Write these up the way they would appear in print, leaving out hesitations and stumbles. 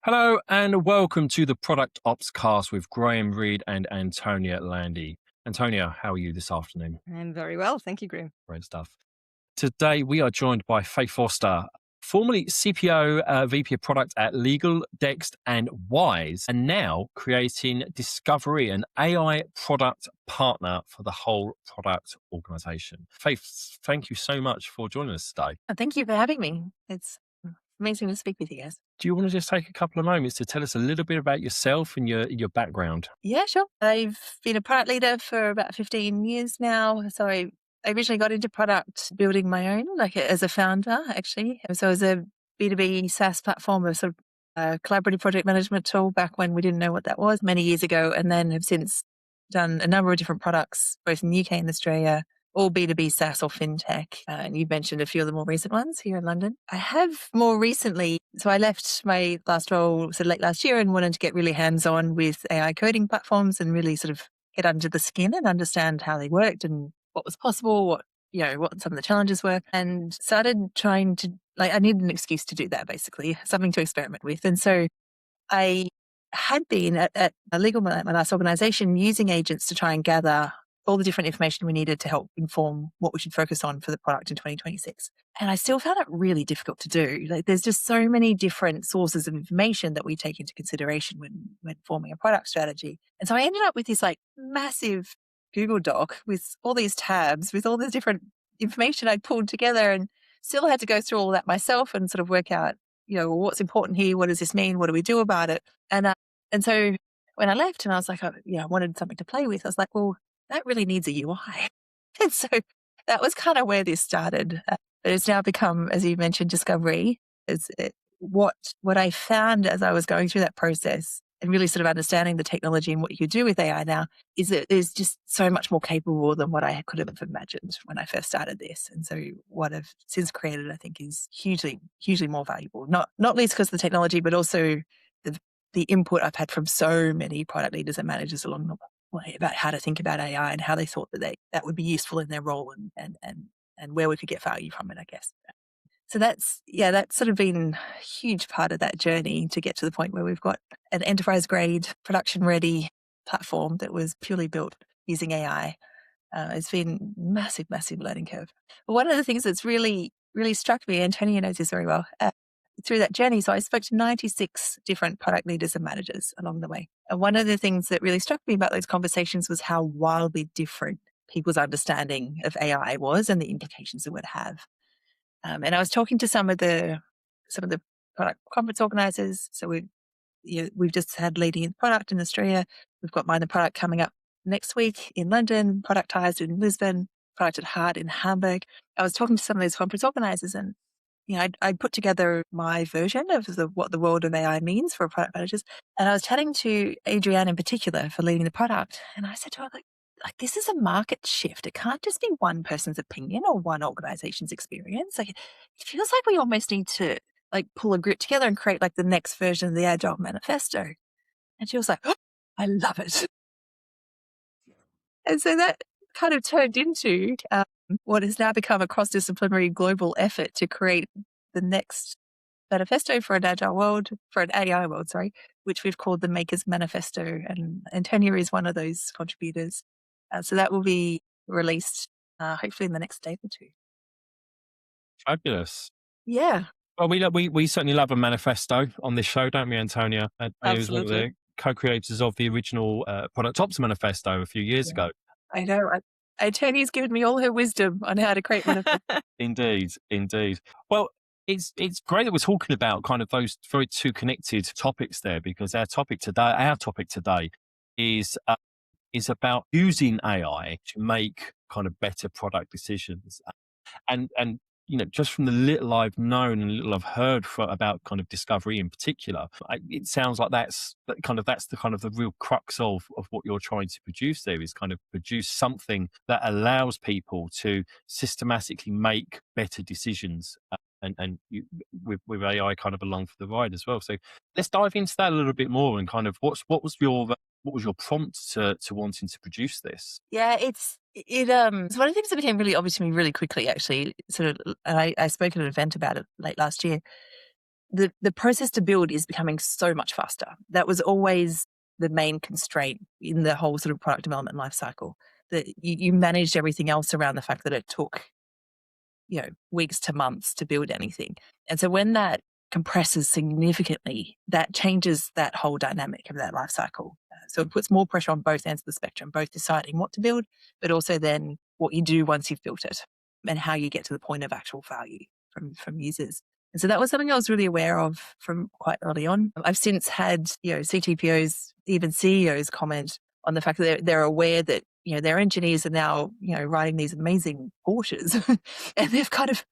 Hello and welcome to the Product Opscast with Graham Reed and Antonia Landy. Antonia, how are you this afternoon? I'm very well. Thank you, Graham. Great stuff. Today we are joined by Faith Forster, formerly CPO, VP of Product at Legal, Dext and Wise, and now creating Discovery, an AI product partner for the whole product organization. Faith, thank you so much for joining us today. Thank you for having me. It's amazing to speak with you guys. Do you want to just take a couple of moments to tell us a little bit about yourself and your background? Yeah, sure. I've been a product leader for about 15 years now. So I originally got into product building my own, as a founder, actually. So as a B2B SaaS platform, a sort of collaborative project management tool back when we didn't know what that was many years ago. And then have since done a number of different products, both in the UK and Australia, all B2B SaaS or fintech. And you mentioned a few of the more recent ones here in London. I have more recently, so I left my last role late last year and wanted to get really hands-on with AI coding platforms and really sort of get under the skin and understand how they worked and what was possible, what some of the challenges were, and started trying to, I needed an excuse to do that, basically, something to experiment with. And so I had been at a legal, my last organization, using agents to try and gather all the different information we needed to help inform what we should focus on for the product in 2026. And I still found it really difficult to do. There's just so many different sources of information that we take into consideration when forming a product strategy. And so I ended up with this massive Google Doc with all these tabs, with all the different information I'd pulled together, and still had to go through all that myself and sort of work out, what's important here? What does this mean? What do we do about it? And so when I left and I was like, I wanted something to play with, I was like, well, that really needs a UI. And so that was kind of where this started. But it's now become, as you mentioned, Discovery. What I found as I was going through that process and really sort of understanding the technology and what you could do with AI now is that it's just so much more capable than what I could have imagined when I first started this. And so what I've since created, I think, is hugely, hugely more valuable. Not least because of the technology, but also the input I've had from so many product leaders and managers along the way about how to think about AI and how they thought that would be useful in their role and where we could get value from it, I guess. So that's sort of been a huge part of that journey to get to the point where we've got an enterprise grade, production ready platform that was purely built using AI. It's been massive, massive learning curve. But one of the things that's really, really struck me, Antonio knows this very well, through that journey. So I spoke to 96 different product leaders and managers along the way. And one of the things that really struck me about those conversations was how wildly different people's understanding of AI was and the implications it would have. And I was talking to some of the product conference organizers. So we've just had leading in product in Australia. We've got Mind the Product coming up next week in London, Productized in Lisbon, Product at Heart in Hamburg. I was talking to some of those conference organizers and I put together my version of what the world of AI means for product managers. And I was chatting to Adrienne in particular for leading the product. And I said to her, this is a market shift. It can't just be one person's opinion or one organization's experience. It feels like we almost need to pull a group together and create the next version of the Agile Manifesto. And she was like, oh, I love it. And so that kind of turned into what has now become a cross-disciplinary global effort to create the next manifesto for an agile world, for an AI world, which we've called the Makers Manifesto. And Antonia is one of those contributors. So that will be released hopefully in the next day or two. Fabulous. Yeah, Well, we certainly love a manifesto on this show, don't we, Antonia? I was one of absolutely. the co-creators of the original Product Ops manifesto a few years Yeah. ago. I know. Antonia's given me all her wisdom on how to create manifesto. Indeed, indeed. Well, it's great that we're talking about kind of those very two connected topics there, because our topic today is about using AI to make kind of better product decisions. And just from the little I've known and little I've heard about kind of Discovery in particular, it sounds like that's the kind of the real crux of what you're trying to produce there, is kind of produce something that allows people to systematically make better decisions. With AI kind of along for the ride as well. So let's dive into that a little bit more and kind of what was your prompt to wanting to produce this? Yeah, it's one of the things that became really obvious to me really quickly, actually. And I spoke at an event about it late last year. the process to build is becoming so much faster. That was always the main constraint in the whole sort of product development life cycle. That you managed everything else around the fact that it took, weeks to months to build anything. And so when that compresses significantly, that changes that whole dynamic of that life cycle. So it puts more pressure on both ends of the spectrum, both deciding what to build, but also then what you do once you've built it and how you get to the point of actual value from users. And so that was something I was really aware of from quite early on. I've since had, CTPOs, even CEOs comment on the fact that they're aware that, their engineers are now, writing these amazing Porsches and they've kind of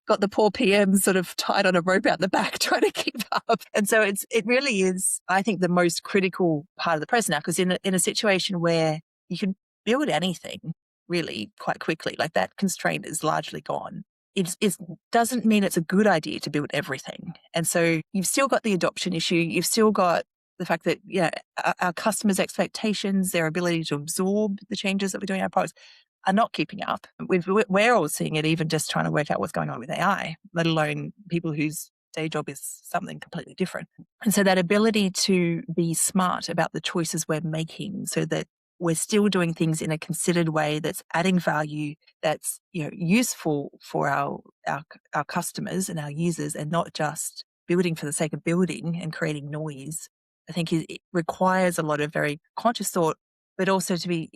got the poor PM sort of tied on a rope out the back trying to keep up. And so it really is, I think, the most critical part of the process now, because in a situation where you can build anything really quite quickly, like that constraint is largely gone. It doesn't mean it's a good idea to build everything. And so you've still got the adoption issue. You've still got the fact that, our customers' expectations, their ability to absorb the changes that we're doing in our products are not keeping up. We're all seeing it, even just trying to work out what's going on with AI, let alone people whose day job is something completely different. And so that ability to be smart about the choices we're making so that we're still doing things in a considered way that's adding value, that's useful for our customers and our users, and not just building for the sake of building and creating noise. I think it requires a lot of very conscious thought, but also to be,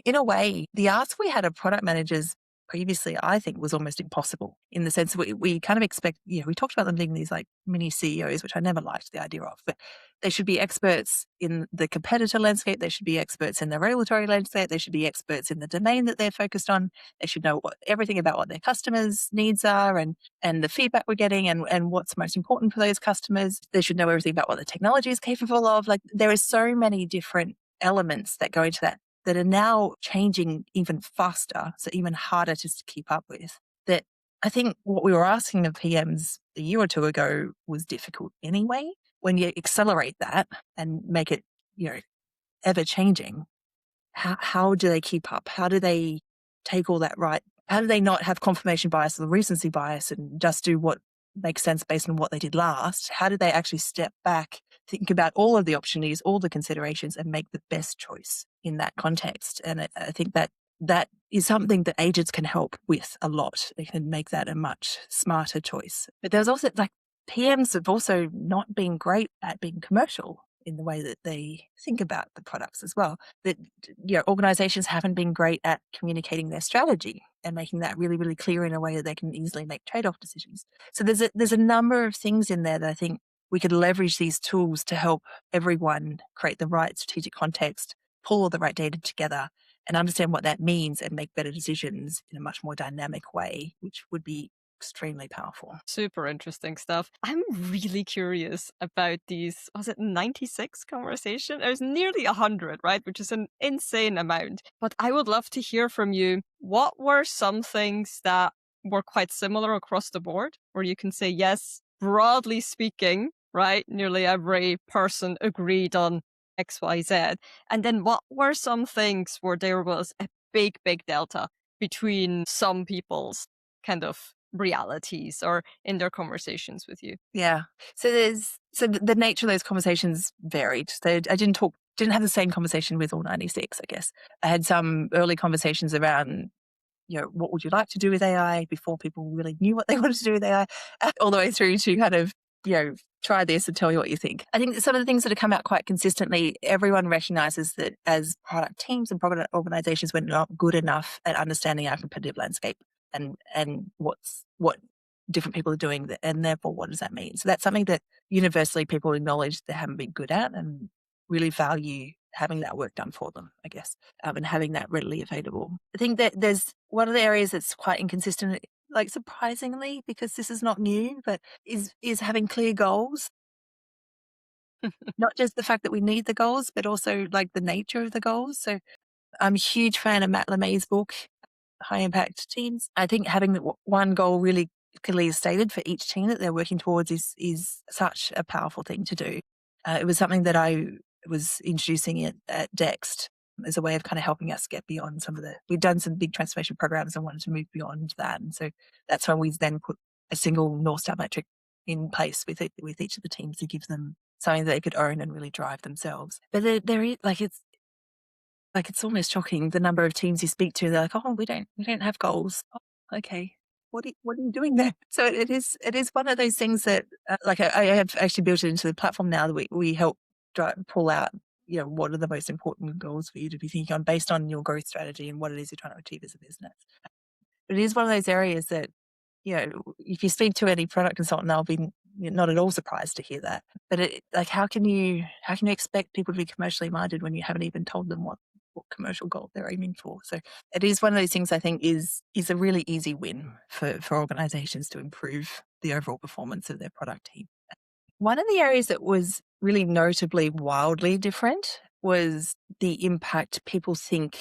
in a way, the ask we had of product managers previously, I think, was almost impossible, in the sense we kind of expect, we talked about them being these like mini CEOs, which I never liked the idea of, but they should be experts in the competitor landscape. They should be experts in the regulatory landscape. They should be experts in the domain that they're focused on. They should know everything about what their customers' needs are and the feedback we're getting and what's most important for those customers. They should know everything about what the technology is capable of. Like, there are so many different elements that go into that are now changing even faster, so even harder to keep up with, that I think what we were asking of PMs a year or two ago was difficult anyway. When you accelerate that and make it, ever changing, how do they keep up? How do they take all that right? How do they not have confirmation bias or recency bias and just do what makes sense based on what they did last? How do they actually step back, think about all of the opportunities, all the considerations, and make the best choice in that context? And I think that is something that agents can help with a lot. They can make that a much smarter choice. But there's also, like, PMs have also not been great at being commercial in the way that they think about the products as well. That, organizations haven't been great at communicating their strategy and making that really, really clear in a way that they can easily make trade-off decisions. So there's a number of things in there that I think we could leverage these tools to help everyone create the right strategic context, pull all the right data together, and understand what that means and make better decisions in a much more dynamic way, which would be extremely powerful. Super interesting stuff. I'm really curious about these, was it 96 conversation? It was nearly 100, right? Which is an insane amount. But I would love to hear from you. What were some things that were quite similar across the board, where you can say, yes, broadly speaking, right? Nearly every person agreed on XYZ. And then what were some things where there was a big, big delta between some people's kind of realities or in their conversations with you? Yeah. So the nature of those conversations varied. So I didn't have the same conversation with all 96, I guess. I had some early conversations around, what would you like to do with AI, before people really knew what they wanted to do with AI, all the way through to kind of, try this and tell me what you think. I think that some of the things that have come out quite consistently, everyone recognizes that as product teams and product organizations, we're not good enough at understanding our competitive landscape and what different people are doing, and therefore what does that mean? So that's something that universally people acknowledge they haven't been good at and really value having that work done for them, I guess, and having that readily available. I think that there's one of the areas that's quite inconsistent, like, surprisingly, because this is not new, but is having clear goals. Not just the fact that we need the goals, but also like the nature of the goals. So I'm a huge fan of Matt LeMay's book, High Impact Teams. I think having one goal really clearly stated for each team that they're working towards is such a powerful thing to do. It was something that I was introducing at Dext as a way of kind of helping us get beyond we've done some big transformation programs and wanted to move beyond that. And so that's when we then put a single North Star metric in place with each of the teams to give them something that they could own and really drive themselves. But there is it's almost shocking the number of teams you speak to. They're like, oh, we don't have goals. Oh, okay. What are you doing there? So it is one of those things that I have actually built it into the platform now that we help pull out, what are the most important goals for you to be thinking on based on your growth strategy and what it is you're trying to achieve as a business. But it is one of those areas that, if you speak to any product consultant, they'll be not at all surprised to hear that. But how can you expect people to be commercially minded when you haven't even told them what commercial goal they're aiming for? So it is one of those things I think is a really easy win for organizations to improve the overall performance of their product team. One of the areas that was really notably wildly different was the impact people think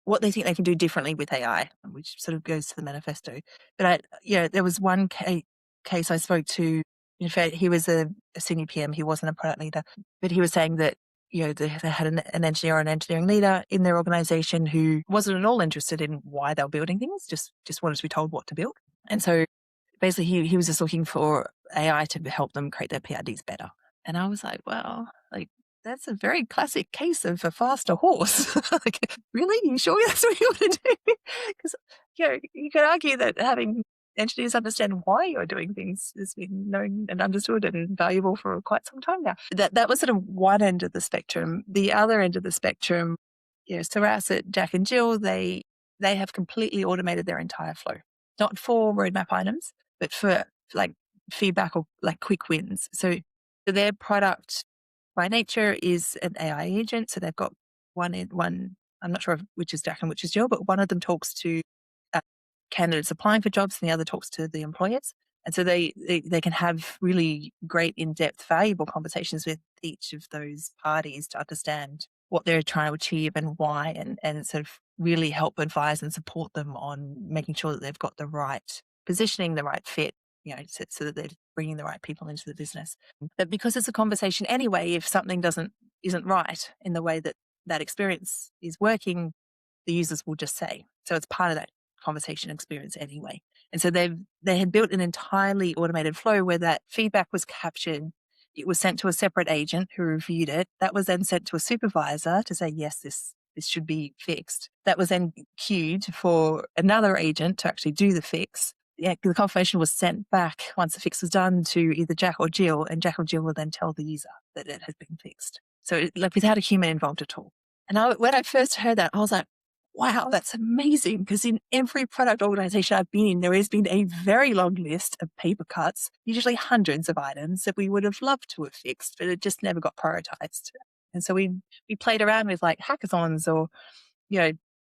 what they think they can do differently with AI, which sort of goes to the manifesto. But there was one case I spoke to. In fact, he was a senior PM. He wasn't a product leader, but he was saying that they had an engineer or an engineering leader in their organization who wasn't at all interested in why they were building things, just wanted to be told what to build. And so basically he was just looking for AI to help them create their PRDs better. And I was like, well, that's a very classic case of a faster horse. Really? You sure that's what you want to do? Because you could argue that having engineers understand why you're doing things has been known and understood and valuable for quite some time now. That was sort of one end of the spectrum. The other end of the spectrum, Saras at Jack and Jill, they have completely automated their entire flow, not for roadmap items, but for feedback or quick wins. So their product by nature is an AI agent. So they've got one, I'm not sure which is Jack and which is Jill, but one of them talks to candidates applying for jobs and the other talks to the employers. And so they can have really great, in-depth, valuable conversations with each of those parties to understand what they're trying to achieve and why, and sort of really help advise and support them on making sure that they've got the right positioning, the right fit, so that they're bringing the right people into the business. But because it's a conversation anyway, if something isn't right in the way that experience is working, the users will just say. So it's part of that conversation experience anyway. And so they had built an entirely automated flow where that feedback was captured. It was sent to a separate agent who reviewed it. That was then sent to a supervisor to say, yes, this should be fixed. That was then queued for another agent to actually do the fix. The confirmation was sent back once the fix was done to either Jack or Jill, and Jack or Jill will then tell the user that it has been fixed. So without a human involved at all. And when I first heard that, I was like, wow, that's amazing. Because in every product organization I've been in, there has been a very long list of paper cuts, usually hundreds of items that we would have loved to have fixed, but it just never got prioritized. And so we played around with hackathons or,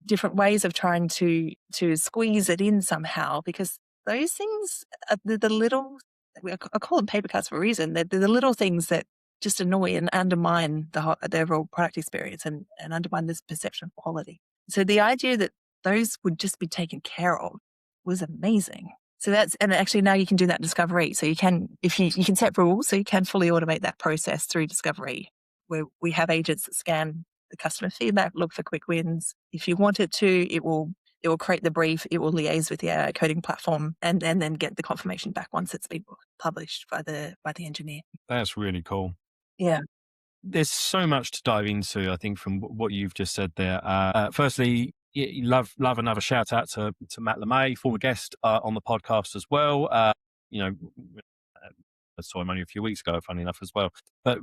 different ways of trying to squeeze it in somehow, because those things are the little, I call them paper cuts for a reason. They're the little things that just annoy and undermine the overall product experience and undermine this perception of quality. So the idea that those would just be taken care of was amazing. So and actually now you can do that in Discovery. So you can set rules, so you can fully automate that process through Discovery, where we have agents that scan the customer feedback, look for quick wins. If you want it to, it will create the brief, it will liaise with the AI coding platform, and then get the confirmation back once it's been published by the engineer. That's really cool. Yeah. There's so much to dive into, I think, from what you've just said there. Firstly, love another shout out to Matt LeMay, former guest on the podcast as well. I saw him only a few weeks ago, funny enough, as well. But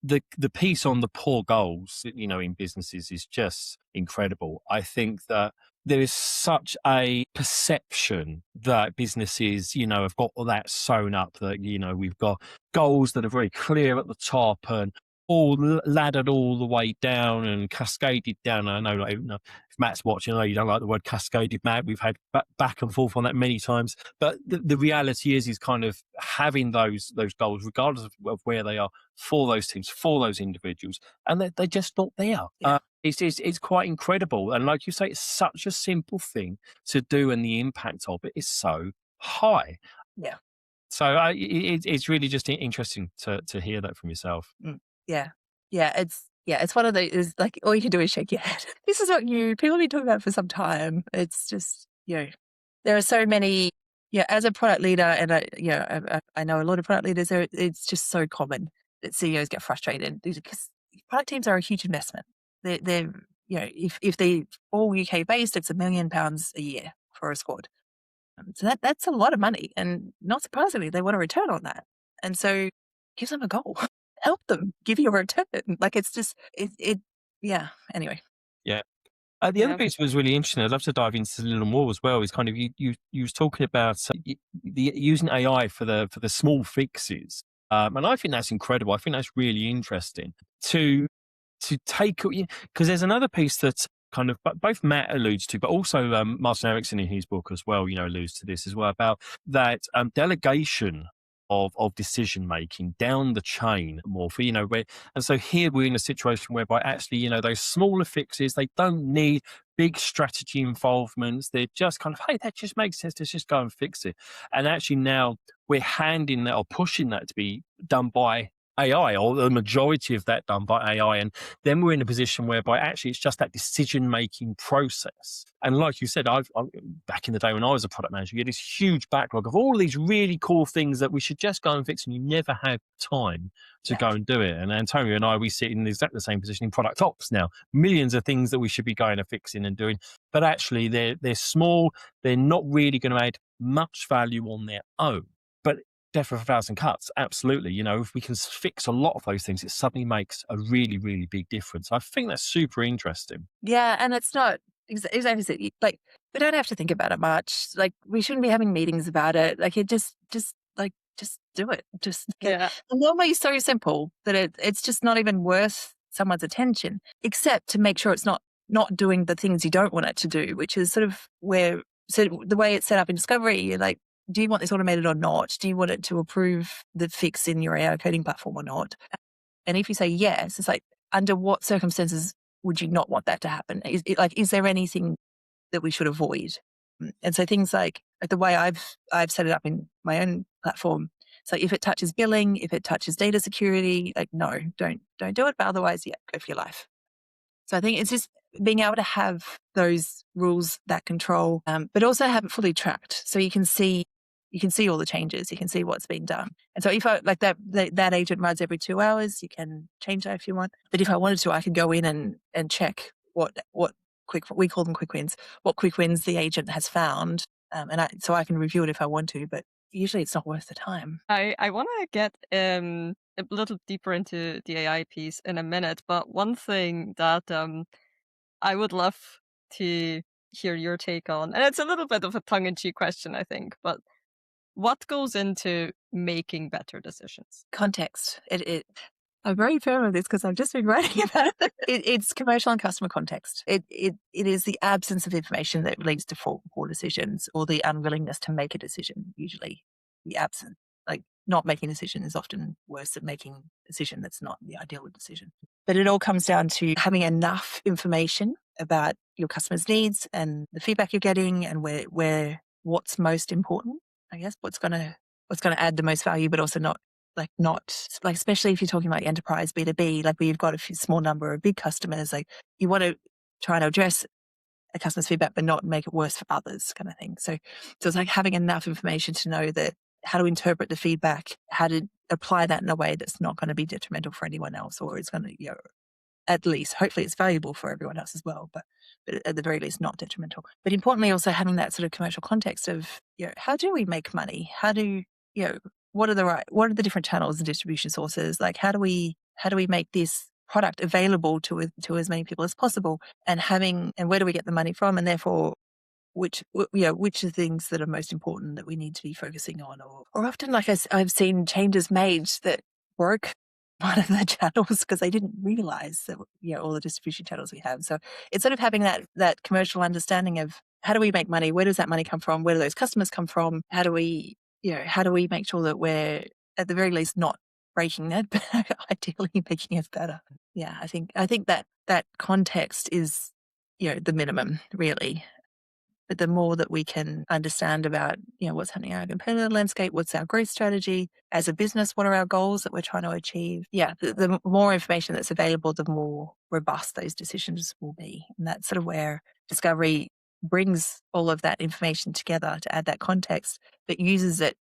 the piece on the poor goals, in businesses is just incredible. I think that there is such a perception that businesses, have got all that sewn up, that, we've got goals that are very clear at the top and all laddered all the way down and cascaded down. I know, if Matt's watching, I know you don't like the word cascaded, Matt. We've had back and forth on that many times. But the reality is kind of having those goals, regardless of where they are, for those teams, for those individuals, and they're just not there. Yeah. It's quite incredible. And like you say, it's such a simple thing to do, and the impact of it is so high. Yeah. So it's really just interesting to hear that from yourself. Yeah. It's one of those, all you can do is shake your head. This is what people have been talking about for some time. It's just, there are so many, as a product leader, and I know a lot of product leaders, it's just so common that CEOs get frustrated because product teams are a huge investment. They're if they're all UK based, it's £1 million a year for a squad. So that's a lot of money, and not surprisingly, they want a return on that. And so, give them a goal, help them give you a return. Like it's just yeah. Anyway, Yeah. The other Yeah. piece was really interesting. I'd love to dive into a little more as well. Is kind of you was talking about using AI for the small fixes, and I think that's incredible. I think that's really interesting to take, because there's another piece that kind of both Matt alludes to, but also Martin Erickson in his book as well, alludes to this as well, about that delegation of decision making down the chain more for, where, and so here we're in a situation whereby actually, those smaller fixes, they don't need big strategy involvements. They're just kind of, hey, that just makes sense. Let's just go and fix it. And actually now we're handing that or pushing that to be done by AI, or the majority of that done by AI. And then we're in a position whereby actually it's just that decision-making process. And like you said, I've back in the day when I was a product manager, you had this huge backlog of all these really cool things that we should just go and fix, and you never had time to go and do it. And Antonio and I, we sit in exactly the same position in product ops now. Millions of things that we should be going and fixing and doing, but actually they're small. They're not really going to add much value on their own. But death of a thousand cuts, absolutely. If we can fix a lot of those things, it suddenly makes a really, really big difference. I think that's super interesting. Yeah, and it's not exactly like we don't have to think about it much. Like we shouldn't be having meetings about it. Like it just do it. Just Yeah. and normally it's so simple that it's just not even worth someone's attention, except to make sure it's not doing the things you don't want it to do, which is sort of the way it's set up in Discovery. You're like, do you want this automated or not? Do you want it to approve the fix in your AI coding platform or not? And if you say yes, it's like, under what circumstances would you not want that to happen? Is there anything that we should avoid? And so things like the way I've set it up in my own platform. So if it touches billing, if it touches data security, like no, don't do it. But otherwise, yeah, go for your life. So I think it's just being able to have those rules, that control, but also have it fully tracked, so you can see all the changes, you can see what's been done. And so if I like that agent runs every 2 hours, you can change that if you want. But if I wanted to, I could go in and check what we call them quick wins, what quick wins the agent has found, so I can review it if I want to. But usually it's not worth the time. I want to get a little deeper into the AI piece in a minute, but one thing that I would love to hear your take on, and it's a little bit of a tongue-in-cheek question, I think, but what goes into making better decisions? Context. I'm very firm on this because I've just been writing about it. It's commercial and customer context. It is the absence of information that leads to poor decisions, or the unwillingness to make a decision. Usually, the absence, like not making a decision, is often worse than making a decision that's not the ideal decision. But it all comes down to having enough information about your customers' needs and the feedback you're getting, and where what's most important. I guess what's going to add the most value, but also not, especially if you're talking about enterprise B2B, like where you've got a small number of big customers, like you want to try and address a customer's feedback, but not make it worse for others, kind of thing. So it's like having enough information to know that how to interpret the feedback, how to apply that in a way that's not going to be detrimental for anyone else, or it's going to, at least, hopefully it's valuable for everyone else as well, but at the very least not detrimental. But importantly, also having that sort of commercial context of, how do we make money? How do, what are the different channels and distribution sources? Like, how do we make this product available to as many people as possible, and where do we get the money from? And therefore, which are the things that are most important that we need to be focusing on, or often, like I've seen changes made that broke one of the channels because they didn't realize that, all the distribution channels we have. So it's sort of having that commercial understanding of how do we make money? Where does that money come from? Where do those customers come from? How do we make sure that we're at the very least not breaking that, but ideally making it better? Yeah, I think that context is, the minimum, really. But the more that we can understand about, what's happening in our competitive landscape, what's our growth strategy as a business, what are our goals that we're trying to achieve? Yeah, the more information that's available, the more robust those decisions will be. And that's sort of where Discovery brings all of that information together to add that context, but uses it.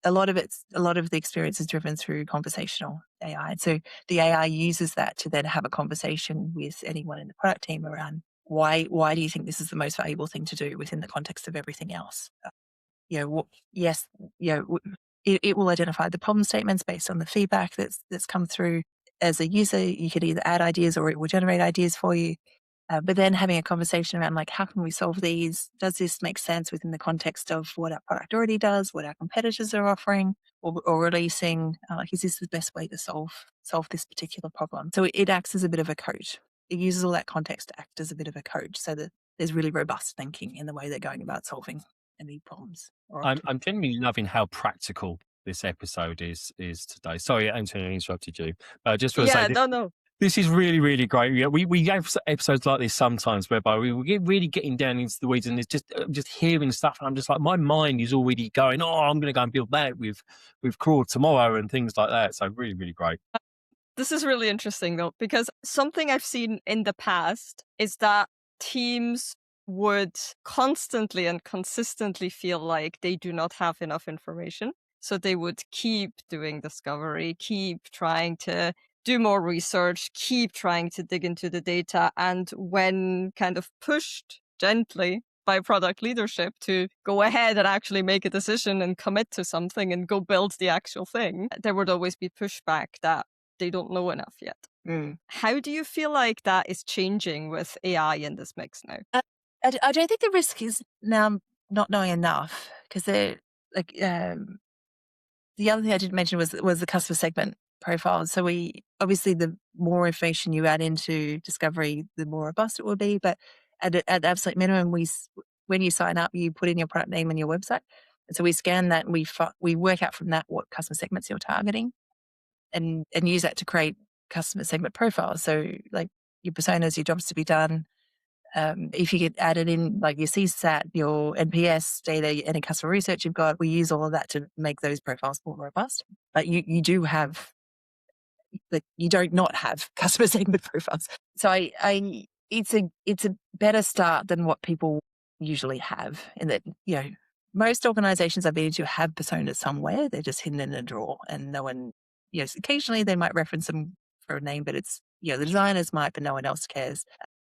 A lot of the experience is driven through conversational AI. So the AI uses that to then have a conversation with anyone in the product team around why do you think this is the most valuable thing to do within the context of everything else? Yes, it will identify the problem statements based on the feedback that's come through. As a user, you could either add ideas or it will generate ideas for you. But then having a conversation around like, how can we solve these? Does this make sense within the context of what our product already does, what our competitors are offering or releasing? Like, is this the best way to solve this particular problem? So it acts as a bit of a coach. It uses all that context to act as a bit of a coach so that there's really robust thinking in the way they're going about solving any problems. I'm genuinely loving how practical this episode is today. Sorry, Anthony, I interrupted you. Just want to say, no. this is really, really great. Yeah, we have episodes like this sometimes whereby we get really getting down into the weeds and it's just hearing stuff. And I'm just like, my mind is already going, oh, I'm going to go and build that with Claude tomorrow and things like that. So really, really great. This is really interesting though, because something I've seen in the past is that teams would constantly and consistently feel like they do not have enough information. So they would keep doing discovery, keep trying to do more research, keep trying to dig into the data. And when kind of pushed gently by product leadership to go ahead and actually make a decision and commit to something and go build the actual thing, there would always be pushback that they don't know enough yet. How do you feel like that is changing with AI in this mix now? I don't think the risk is now not knowing enough because they're like the other thing I didn't mention was the customer segment profile. So we obviously the more information you add into discovery, the more robust it will be. But at the absolute minimum, when you sign up, you put in your product name and your website. And so we scan that and we work out from that what customer segments you're targeting, and use that to create customer segment profiles. So like your personas, your jobs to be done. If you get added in like your CSAT, your NPS data, any customer research you've got, we use all of that to make those profiles more robust. But you do have, like, you don't not have customer segment profiles. So it's a better start than what people usually have in that, most organizations I've been into have personas somewhere. They're just hidden in a drawer and no one, occasionally they might reference them for a name, but it's, the designers might, but no one else cares.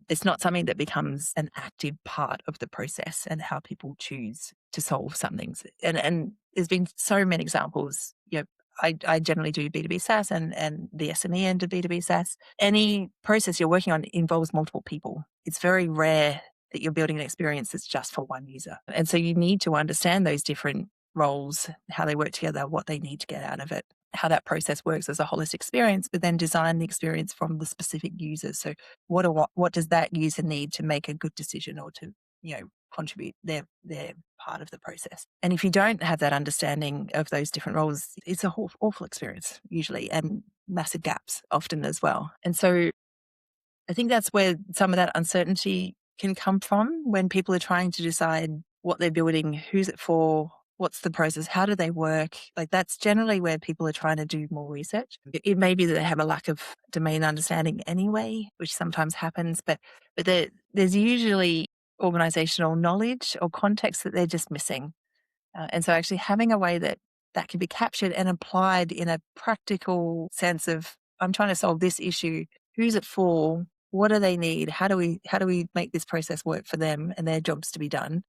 It's not something that becomes an active part of the process and how people choose to solve some things. And there's been so many examples. I generally do B2B SaaS and the SME end of B2B SaaS. Any process you're working on involves multiple people. It's very rare that you're building an experience that's just for one user. And so you need to understand those different roles, how they work together, what they need to get out of it, how that process works as a holistic experience, but then design the experience from the specific users. So what does that user need to make a good decision or to, contribute their part of the process? And if you don't have that understanding of those different roles, it's a awful experience usually, and massive gaps often as well. And so I think that's where some of that uncertainty can come from when people are trying to decide what they're building, who's it for, what's the process, how do they work? Like that's generally where people are trying to do more research. It may be that they have a lack of domain understanding anyway, which sometimes happens, but there's usually organizational knowledge or context that they're just missing. And so actually having a way that can be captured and applied in a practical sense of, I'm trying to solve this issue, who's it for, what do they need, how do we make this process work for them and their jobs to be done?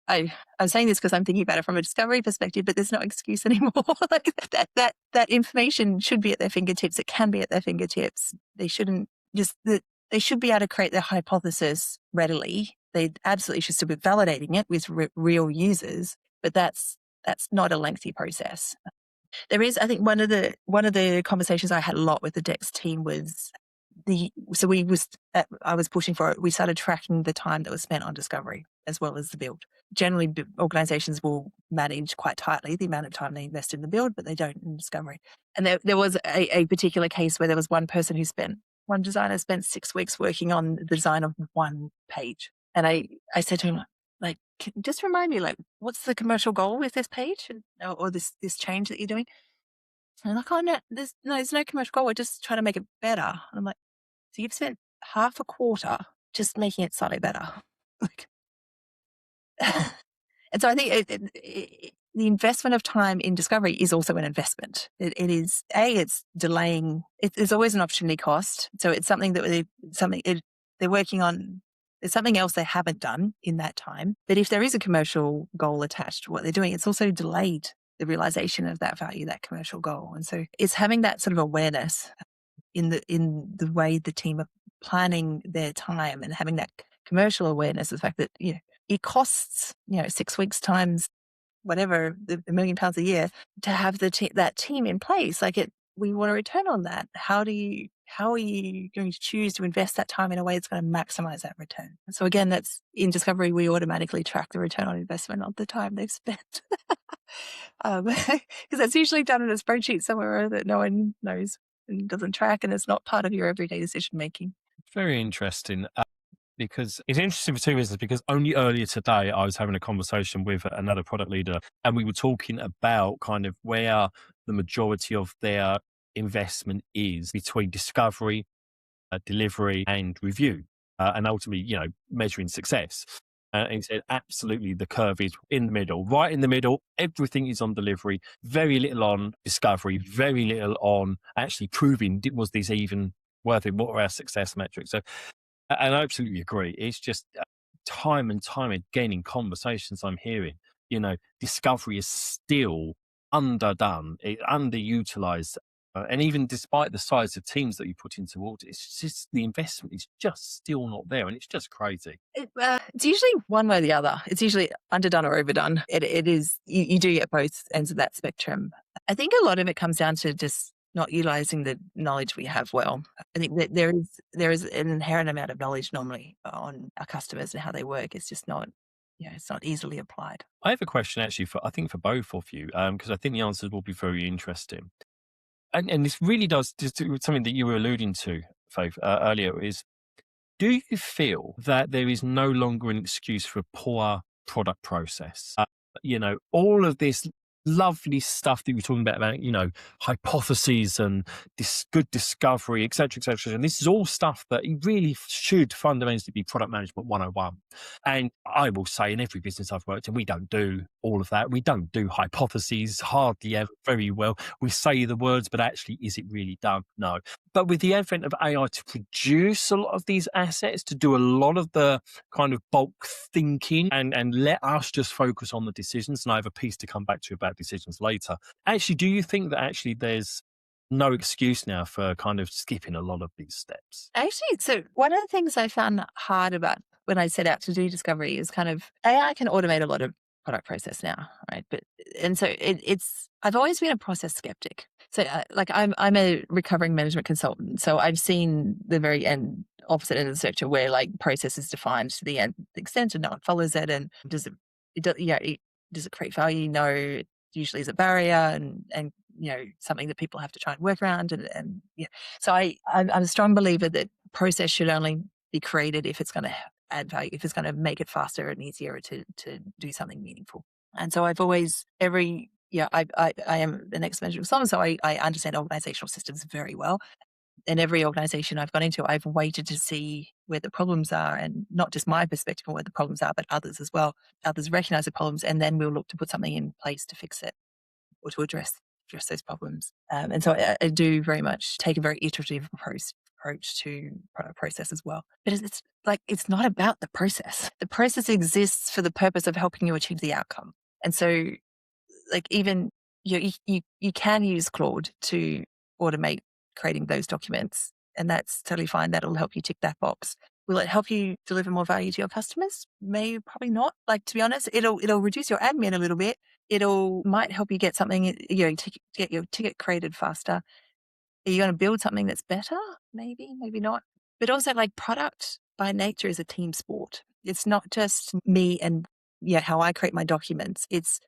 I'm saying this because I'm thinking about it from a discovery perspective, but there's no excuse anymore. Like that information should be at their fingertips. It can be at their fingertips. They shouldn't they should be able to create their hypothesis readily. They absolutely should still be validating it with real users, but that's not a lengthy process. There is, I think, one of the conversations I had a lot with the Dex team was I was pushing for it. We started tracking the time that was spent on discovery as well as the build. Generally, organizations will manage quite tightly the amount of time they invest in the build, but they don't in discovery. And there was a particular case where there was one designer spent 6 weeks working on the design of one page. And I said to him, like, just remind me, like, what's the commercial goal with this page or this change that you're doing? And I'm like, oh, no, there's no commercial goal. We're just trying to make it better. And I'm like, so you've spent half a quarter just making it slightly better. Like, and so I think the investment of time in discovery is also an investment. It is it's delaying. There's always an opportunity cost. So it's something that they're working on. There's something else they haven't done in that time. But if there is a commercial goal attached to what they're doing, it's also delayed the realization of that value, that commercial goal. And so it's having that sort of awareness in the way the team are planning their time and having that commercial awareness of the fact that, it costs, 6 weeks times whatever, the £1 million a year to have that team in place. We want a return on that. How are you going to choose to invest that time in a way that's going to maximize that return? So again, that's in discovery, we automatically track the return on investment of the time they've spent. Because that's usually done in a spreadsheet somewhere that no one knows and doesn't track, and it's not part of your everyday decision making. Very interesting. Because it's interesting for two reasons. Because only earlier today, I was having a conversation with another product leader, and we were talking about kind of where the majority of their investment is between discovery, delivery, and review, and ultimately, measuring success. And he said, absolutely, the curve is in the middle, right in the middle. Everything is on delivery, very little on discovery, very little on actually proving, was this even worth it? What are our success metrics? So, and I absolutely agree. It's just time and time again in conversations I'm hearing, discovery is still underdone, underutilized. And even despite the size of teams that you put into audit, it's just the investment is just still not there. And it's just crazy. It's usually one way or the other. It's usually underdone or overdone. It is, you do get both ends of that spectrum. I think a lot of it comes down to just not utilizing the knowledge we have well. I think that there is an inherent amount of knowledge normally on our customers and how they work. It's just not, it's not easily applied. I have a question actually for both of you, because I think the answers will be very interesting. And this really does just something that you were alluding to, Faith, earlier, is, do you feel that there is no longer an excuse for a poor product process? All of this lovely stuff that you were talking about, hypotheses and this good discovery, et cetera, and this is all stuff that it really should fundamentally be product management 101. And I will say, in every business I've worked in, we don't do all of that. We don't do hypotheses, hardly ever, very well. We say the words, but actually, is it really done? No. But with the advent of AI to produce a lot of these assets, to do a lot of the kind of bulk thinking and let us just focus on the decisions, and I have a piece to come back to about decisions later. Actually, do you think that actually there's no excuse now for kind of skipping a lot of these steps? Actually, so one of the things I found hard about when I set out to do discovery is kind of AI can automate a lot of product process now, right? And so I've always been a process skeptic. So I'm a recovering management consultant. So I've seen the very end opposite end of the spectrum where process is defined to the extent and no one follows it. And does it create value? No, it usually is a barrier and something that people have to try and work around. And so I'm a strong believer that process should only be created if it's going to add value, if it's going to make it faster and easier to do something meaningful. And so I've always, I am an ex-management consultant, so I understand organizational systems very well. And every organization I've gone into, I've waited to see where the problems are, and not just my perspective on where the problems are, but others as well. Others recognize the problems, and then we'll look to put something in place to fix it or to address those problems. And so I do very much take a very iterative approach to product process as well. But it's not about the process. The process exists for the purpose of helping you achieve the outcome. And so even you can use Claude to automate creating those documents, and that's totally fine. That'll help you tick that box. Will it help you deliver more value to your customers? Maybe, probably not. To be honest, it'll reduce your admin a little bit. Might help you get something, to get your ticket created faster. Are you going to build something that's better? Maybe, maybe not. But also, product by nature is a team sport. It's not just me and how I create my documents. It's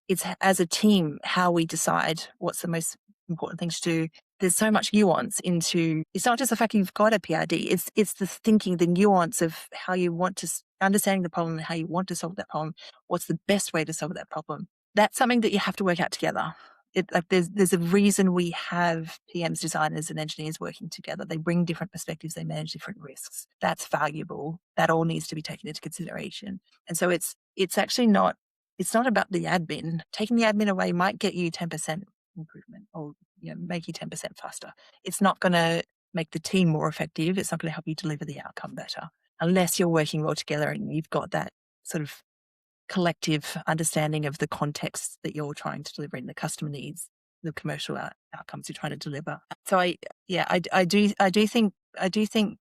as a team how we decide what's the most important thing to do. There's so much nuance into. It's not just the fact you've got a PRD. It's the thinking, the nuance of how you want to understanding the problem and how you want to solve that problem. What's the best way to solve that problem? That's something that you have to work out together. There's a reason we have PMs, designers, and engineers working together. They bring different perspectives. They manage different risks. That's valuable. That all needs to be taken into consideration. And so it's actually not. It's not about the admin. Taking the admin away might get you 10% improvement, or make you 10% faster. It's not going to make the team more effective. It's not going to help you deliver the outcome better, unless you're working well together and you've got that sort of collective understanding of the context that you're trying to deliver in, the customer needs, the commercial outcomes you're trying to deliver. So I do think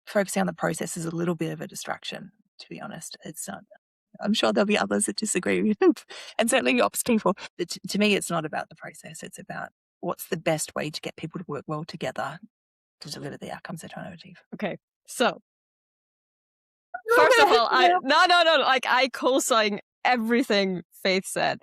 focusing on the process is a little bit of a distraction, to be honest. It's not. I'm sure there'll be others that disagree with it, and certainly ops people. But to me, it's not about the process. It's about what's the best way to get people to work well together to deliver the outcomes they're trying to achieve. Okay, so first of all, I co-sign everything Faith said.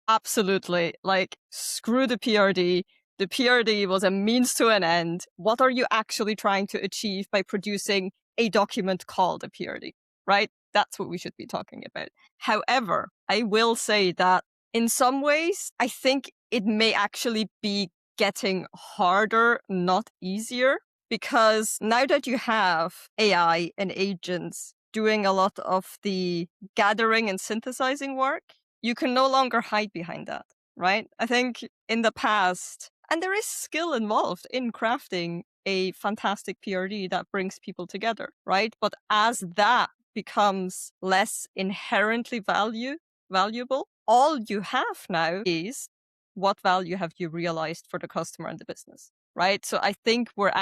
Absolutely. Like, screw the PRD. The PRD was a means to an end. What are you actually trying to achieve by producing a document called a PRD, right? That's what we should be talking about. However, I will say that in some ways, I think it may actually be getting harder, not easier, because now that you have AI and agents doing a lot of the gathering and synthesizing work, you can no longer hide behind that, right? I think in the past, and there is skill involved in crafting a fantastic PRD that brings people together, right? But as that becomes less inherently valuable, all you have now is what value have you realized for the customer and the business, right? So I think we're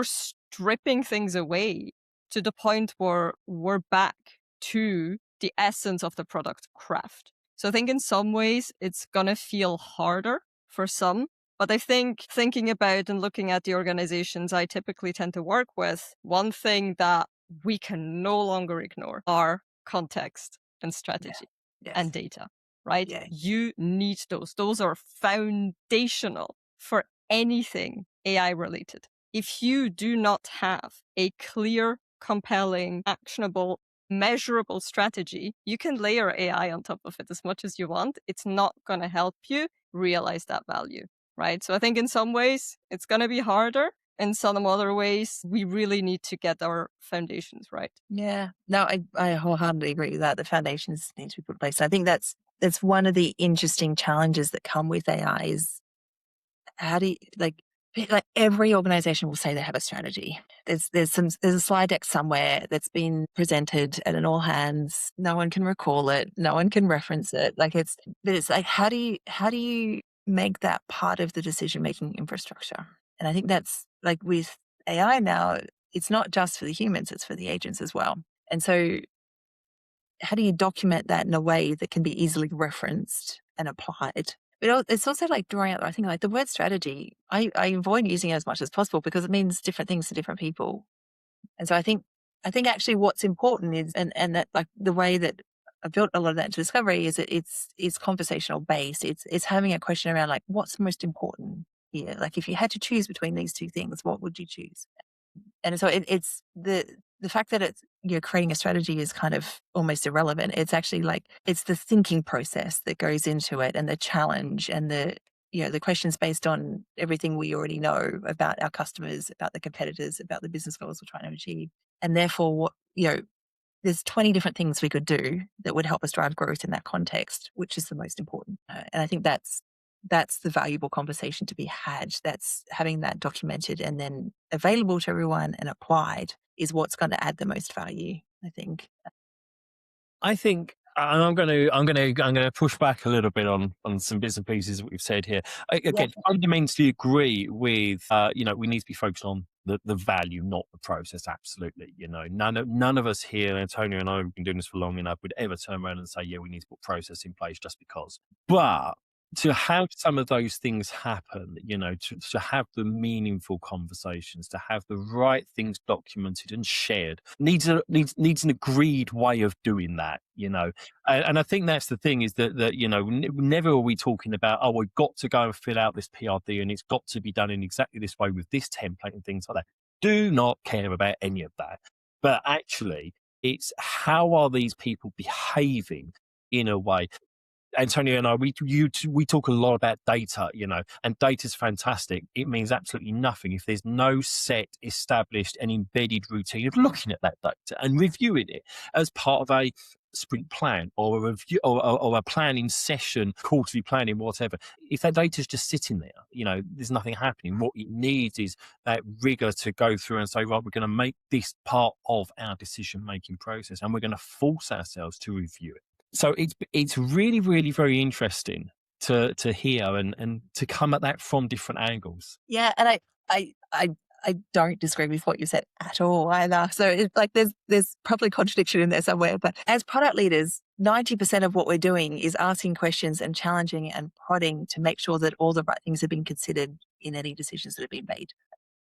stripping things away to the point where we're back to the essence of the product craft. So I think in some ways it's going to feel harder for some, but I think thinking about and looking at the organizations I typically tend to work with, one thing that we can no longer ignore are context and strategy and data, right? Yeah. You need those. Those are foundational for anything AI related. If you do not have a clear, compelling, actionable, measurable strategy, you can layer AI on top of it as much as you want. It's not going to help you realize that value, right? So I think in some ways it's going to be harder. In some other ways, we really need to get our foundations right. Yeah, no, I wholeheartedly agree with that. The foundations need to be put in place. I think that's one of the interesting challenges that come with AI is how do you, like every organization will say they have a strategy. There's a slide deck somewhere that's been presented at an all hands. No one can recall it. No one can reference it. But it's like, how do you make that part of the decision making infrastructure? And I think that's like with AI now, it's not just for the humans, it's for the agents as well. And so how do you document that in a way that can be easily referenced and applied? But it's also like drawing out, I think, like the word strategy, I avoid using it as much as possible because it means different things to different people. And so I think actually what's important is, and that like the way that I built a lot of that into Discovery is that it's conversational based. It's having a question around like, what's most important here? Like if you had to choose between these two things, what would you choose? And so it's the fact that it's you're creating a strategy is kind of almost irrelevant. It's actually like it's the thinking process that goes into it and the challenge and the questions based on everything we already know about our customers, about the competitors, about the business goals we're trying to achieve. And therefore, there's 20 different things we could do that would help us drive growth in that context, which is the most important. And I think that's the valuable conversation to be had. That's having that documented and then available to everyone and applied is what's going to add the most value, I think. And I'm going to push back a little bit on some bits and pieces that we've said here. Again, fundamentally agree with we need to be focused on the value, not the process. Absolutely, none of us here, Antonio and I have been doing this for long enough, would ever turn around and say, yeah, we need to put process in place just because. But to have some of those things happen, to have the meaningful conversations, to have the right things documented and shared, needs an agreed way of doing that, And I think that's the thing is that never are we talking about, oh, we've got to go and fill out this PRD and it's got to be done in exactly this way with this template and things like that. Do not care about any of that. But actually, it's how are these people behaving in a way. Antonio and I, we talk a lot about data, and data's fantastic. It means absolutely nothing if there's no set, established, and embedded routine of looking at that data and reviewing it as part of a sprint plan or a review or a planning session, quarterly planning, whatever. If that data's just sitting there, there's nothing happening. What it needs is that rigor to go through and say, right, we're going to make this part of our decision making process, and we're going to force ourselves to review it. So it's really, really very interesting to hear and to come at that from different angles. Yeah, and I don't disagree with what you said at all either. So it's like there's probably contradiction in there somewhere. But as product leaders, 90% of what we're doing is asking questions and challenging and prodding to make sure that all the right things have been considered in any decisions that have been made.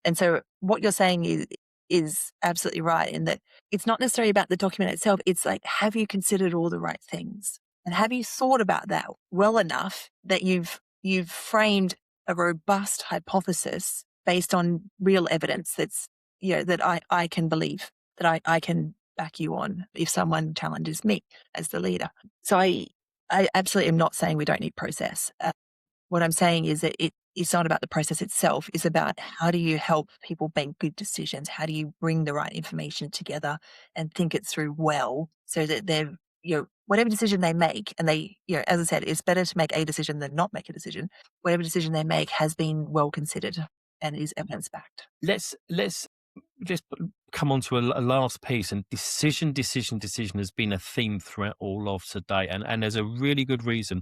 And so what you're saying is absolutely right in that it's not necessarily about the document itself. It's like, have you considered all the right things? And have you thought about that well enough that you've framed a robust hypothesis based on real evidence that's, that I can believe, that I can back you on if someone challenges me as the leader. So I absolutely am not saying we don't need process. What I'm saying is that it's not about the process itself. It's about how do you help people make good decisions? How do you bring the right information together and think it through well so that they're, whatever decision they make, and they, as I said, it's better to make a decision than not make a decision. Whatever decision they make has been well considered and is evidence backed. Let's just come on to a last piece, and decision has been a theme throughout all of today, and there's a really good reason.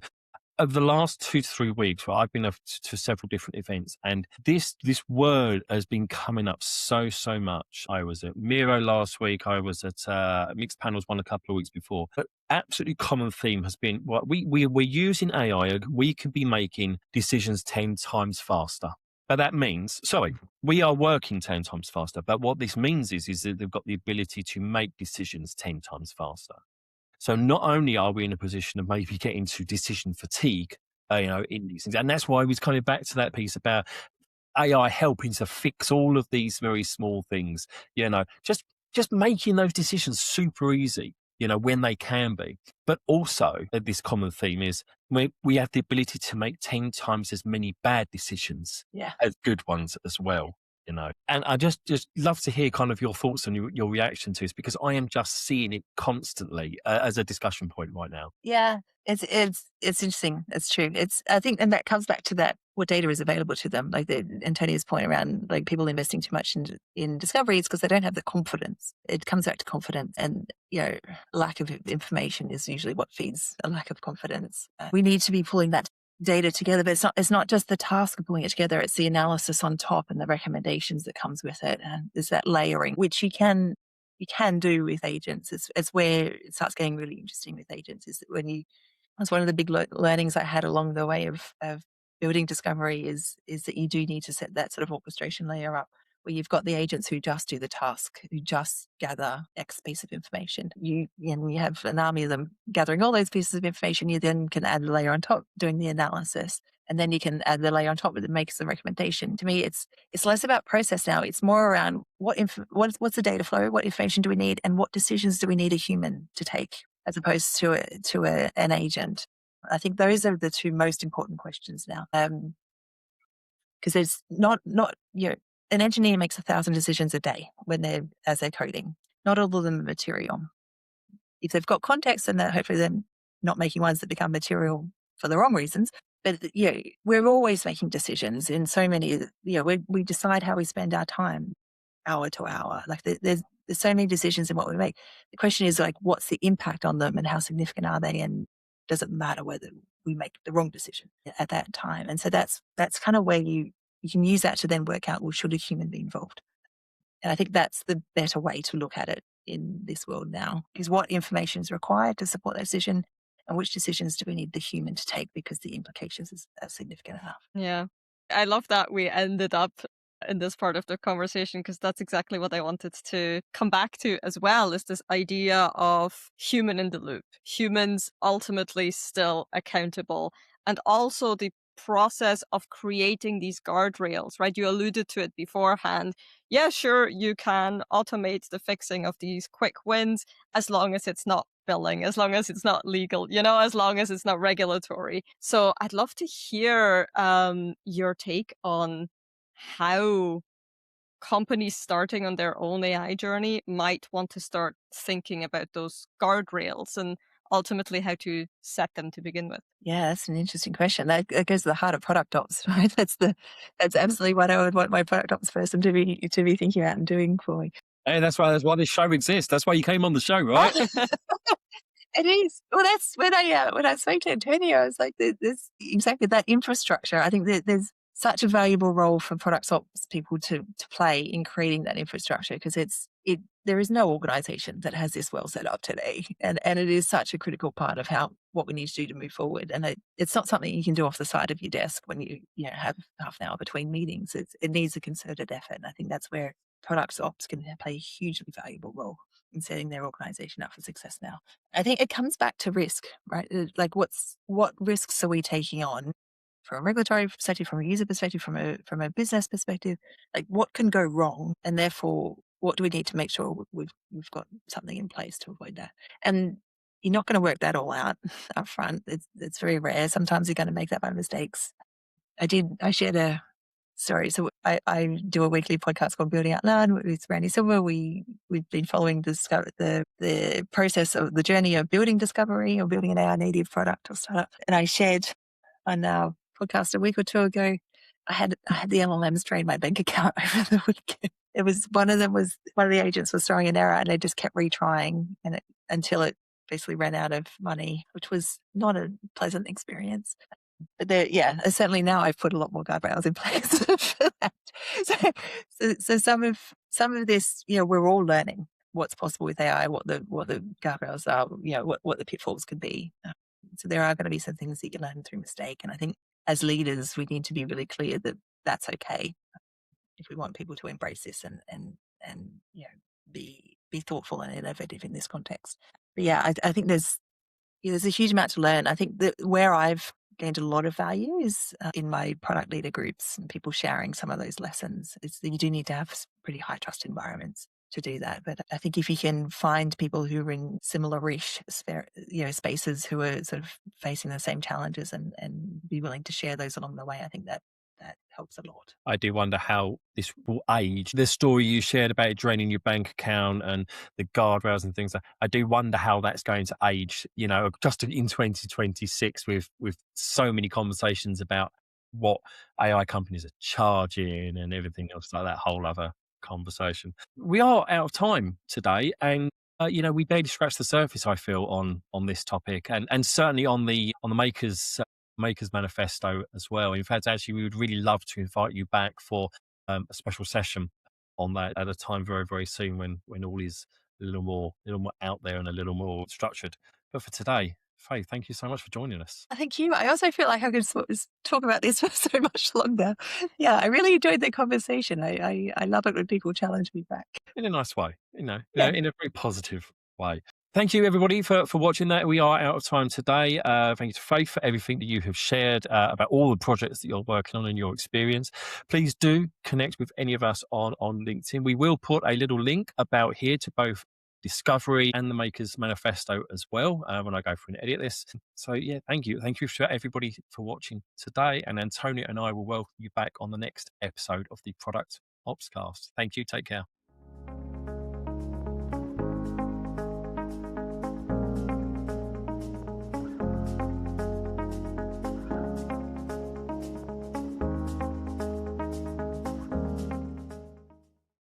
Over the last 2 to 3 weeks, I've been to several different events, and this word has been coming up so much. I was at Miro last week. I was at Mixed Panels one a couple of weeks before. But absolutely common theme has been, well, we're using AI. We can be making decisions 10 times faster. But that means, we are working 10 times faster. But what this means is that they've got the ability to make decisions 10 times faster. So not only are we in a position of maybe getting to decision fatigue, in these things, and that's why I was coming back to that piece about AI helping to fix all of these very small things, just making those decisions super easy, when they can be. But also this common theme is we have the ability to make 10 times as many bad decisions as good ones as well. And I just love to hear kind of your thoughts and your reaction to this, because I am just seeing it constantly as a discussion point right now. Yeah, it's interesting. It's true. I think, and that comes back to that, what data is available to them. Like Antonio's point around like people investing too much in discoveries because they don't have the confidence. It comes back to confidence, and lack of information is usually what feeds a lack of confidence. We need to be pulling that data together, but it's not just the task of pulling it together, it's the analysis on top and the recommendations that comes with it. And there's that layering, which you can do with agents. It's where it starts getting really interesting with agents, is that that's one of the big learnings I had along the way of building discovery is that you do need to set that sort of orchestration layer up, where you've got the agents who just do the task, who just gather X piece of information. You have an army of them gathering all those pieces of information. You then can add a layer on top doing the analysis, and then you can add the layer on top that makes the recommendation. To me, it's less about process now. It's more around what's the data flow, what information do we need, and what decisions do we need a human to take, as opposed to an agent. I think those are the two most important questions now. Because there's not an engineer makes 1,000 decisions a day as they're coding. Not all of them are material. If they've got context, then hopefully they're not making ones that become material for the wrong reasons. But we're always making decisions in so many. We decide how we spend our time, hour to hour. Like there's so many decisions in what we make. The question is like, what's the impact on them, and how significant are they, and does it matter whether we make the wrong decision at that time? And so that's kind of where you can use that to then work out, well, should a human be involved? And I think that's the better way to look at it in this world now, is what information is required to support that decision, and which decisions do we need the human to take because the implications are significant enough. Yeah. I love that we ended up in this part of the conversation, because that's exactly what I wanted to come back to as well, is this idea of human in the loop, humans ultimately still accountable, and also the process of creating these guardrails, right? You alluded to it beforehand. Yeah, sure, you can automate the fixing of these quick wins as long as it's not billing, as long as it's not legal, as long as it's not regulatory. So I'd love to hear your take on how companies starting on their own AI journey might want to start thinking about those guardrails and ultimately how to set them to begin with. Yeah, that's an interesting question. That goes to the heart of product ops, right? That's absolutely what I would want my product ops person to be thinking about and doing for me. Hey, that's why this show exists. That's why you came on the show, right? It is. Well, that's when I spoke to Antonio, I was like, there's exactly that infrastructure. I think that there's such a valuable role for product ops people to play in creating that infrastructure, because there is no organization that has this well set up today, and it is such a critical part of what we need to do to move forward. And it's not something you can do off the side of your desk when you have half an hour between meetings. It needs a concerted effort, and I think that's where product ops can play a hugely valuable role in setting their organization up for success now. I think it comes back to risk, right? Like what risks are we taking on from a regulatory perspective, from a user perspective, from a business perspective? Like what can go wrong, and therefore what do we need to make sure we've got something in place to avoid that? And you're not going to work that all out up front. It's very rare. Sometimes you're going to make that by mistakes. I shared a story. So I do a weekly podcast called Building Out Loud with Randy Silver. We've been following the process of the journey of building discovery or building an AI native product or startup. And I shared on our podcast a week or two ago, I had the LLMs drain my bank account over the weekend. It was one of the agents was throwing an error, and they just kept retrying until it basically ran out of money, which was not a pleasant experience. But certainly now I've put a lot more guardrails in place for that. So some of this, we're all learning what's possible with AI, what the guardrails are, what the pitfalls could be. So there are going to be some things that you learn through mistake, and I think as leaders we need to be really clear that that's okay if we want people to embrace this and be thoughtful and innovative in this context. But I think there's a huge amount to learn. I think that where I've gained a lot of value is in my product leader groups and people sharing some of those lessons. It's that you do need to have pretty high trust environments to do that. But I think if you can find people who are in similar-ish spaces who are sort of facing the same challenges and be willing to share those along the way, I think that helps a lot. I do wonder how this will age. The story you shared about draining your bank account and the guardrails and things, I do wonder how that's going to age, just in 2026 with so many conversations about what AI companies are charging and everything else, like that whole other conversation. We are out of time today, and we barely scratched the surface, I feel, on this topic, and certainly on the Makers Manifesto as well. In fact, actually, we would really love to invite you back for a special session on that at a time very, very soon when all is a little more out there and a little more structured. But for today, Faye, thank you so much for joining us. Thank you. I also feel like I could talk about this for so much longer. Yeah, I really enjoyed the conversation. I love it when people challenge me back. In a nice way, Yeah. in a very positive way. Thank you, everybody, for watching that. We are out of time today. Thank you to Faith for everything that you have shared about all the projects that you're working on and your experience. Please do connect with any of us on LinkedIn. We will put a little link about here to both Discovery and the Makers Manifesto as well when I go through and edit this. So, yeah, thank you. Thank you for everybody for watching today. And Antonio and I will welcome you back on the next episode of the Product Opscast. Thank you. Take care.